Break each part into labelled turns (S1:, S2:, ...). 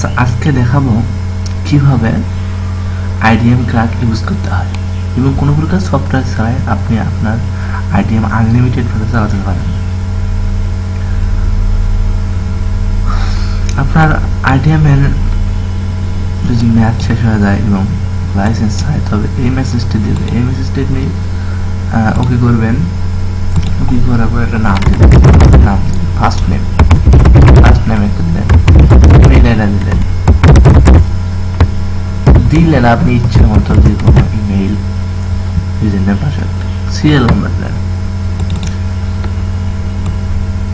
S1: আচ্ছা, আজকে দেখাবো কিভাবে আইডিএম ক্র্যাক ইউজ করতে হয় এবং কোনো প্রকার সফটওয়্যার ছাড়াই আপনি আপনার আইডিএম আনলিমিটেড ভাবে চালাতে পারেন। আপনার আইডিএম এর যদি ম্যাচ শেষ হয়ে যায় এবং লাইসেন্স চাই, তবে এই মেসেজটি দেবে। এই মেসেজটি আপনি ওকে করবেন। ওকে করার পর একটা নাম দেবেন। নাম ফার্স্ট নেম একটা দিলেন, ইমেল আইডি দিলেন আপনি ইচ্ছে মতো যে কোনো email, user name, password, serial number দিলেন।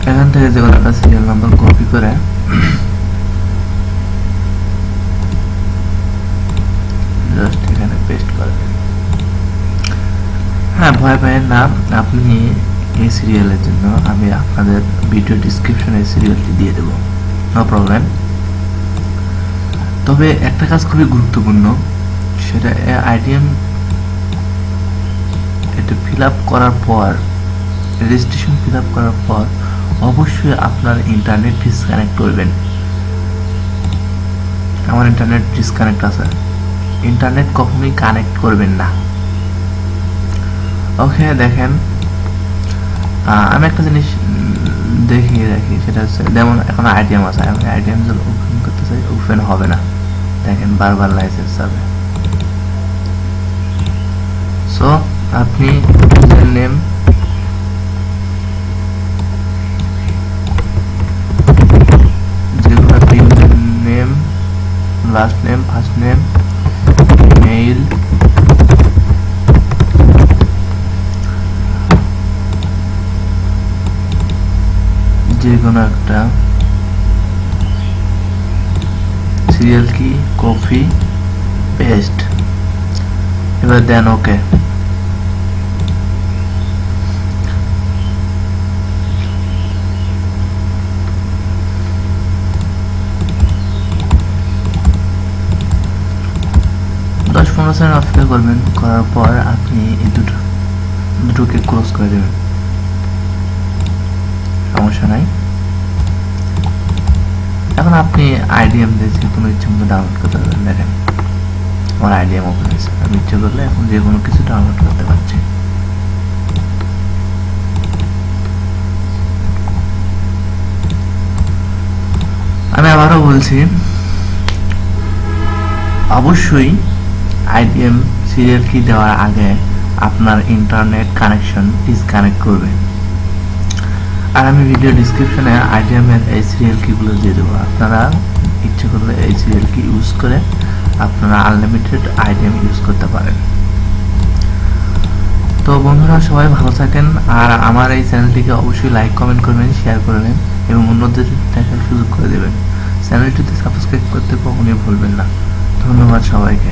S1: এখান থেকে যে কোনো একটা সিরিয়াল নাম্বার কপি করে জাস্ট এখানে পেস্ট করবেন। হ্যাঁ, ভয় পাবেন না, আপনি এই সিরিয়ালের জন্য আমি আপনাদের ভিডিও ডিসক্রিপশনে সিরিয়ালটি দিয়ে দেব, নো প্রবলেম। তবে একটা কাজ খুবই গুরুত্বপূর্ণ, সেটা আইডিএম এটা ফিল আপ করার পর, রেজিস্ট্রেশন ফিল আপ করার পর অবশ্যই আপনার ইন্টারনেট ডিসকানেক্ট করবেন। আমার ইন্টারনেট ডিসকানেক্ট আছে, ইন্টারনেট কখনোই কানেক্ট করবেন না। ওকে, দেখেন আমি একটা জিনিস দেখিয়ে রাখি, সেটা হচ্ছে যেমন এখন আইডিএম আছে, আমি আইডিএম যদি ওপেন করতে চাই ওপেন হবে না, দেখেন বারবার লাইসেন্স যাবে। সো আপনি ইউজার নেম যেগুলো আপনি user name, last name, first name, email, যে কোনো একটা সিরিয়াল কি, কপি, পেস্ট, এবার দেন ওকে। দশ 15 সেকেন্ড অপেক্ষা করবেন, করার পর আপনি এই দুটোকে ক্লোজ করে দেবেন, সমস্যা নাই। এখন আপনি আইডিএম দিয়ে যে কোনো ইচ্ছে মতো ডাউনলোড করতে পারবেন। দেখেন আমার আইডিএম ওপেন হয়েছে, আমি ইচ্ছে করলে এখন যে কোনো কিছু ডাউনলোড করতে পারছি। আমি আবারও বলছি, অবশ্যই আইডিএম সিরিয়াল কি দেওয়ার আগে আপনার ইন্টারনেট কানেকশন ডিসকানেক্ট করবেন। আর আমি ভিডিও ডিসক্রিপশনে আইডিএম এর এই সিরিয়াল কিগুলো দিয়ে দেবো, আপনারা ইচ্ছে করলে এই সিরিয়াল কি ইউজ করে আপনারা আনলিমিটেড আইডিএম ইউজ করতে পারেন। তো বন্ধুরা, সবাই ভালো থাকেন, আর আমার এই চ্যানেলটিকে অবশ্যই লাইক, কমেন্ট করবেন, শেয়ার করবেন এবং অন্যদের দেখার সুযোগ করে দেবেন। চ্যানেলটিতে সাবস্ক্রাইব করতে কখনোই ভুলবেন না। ধন্যবাদ সবাইকে।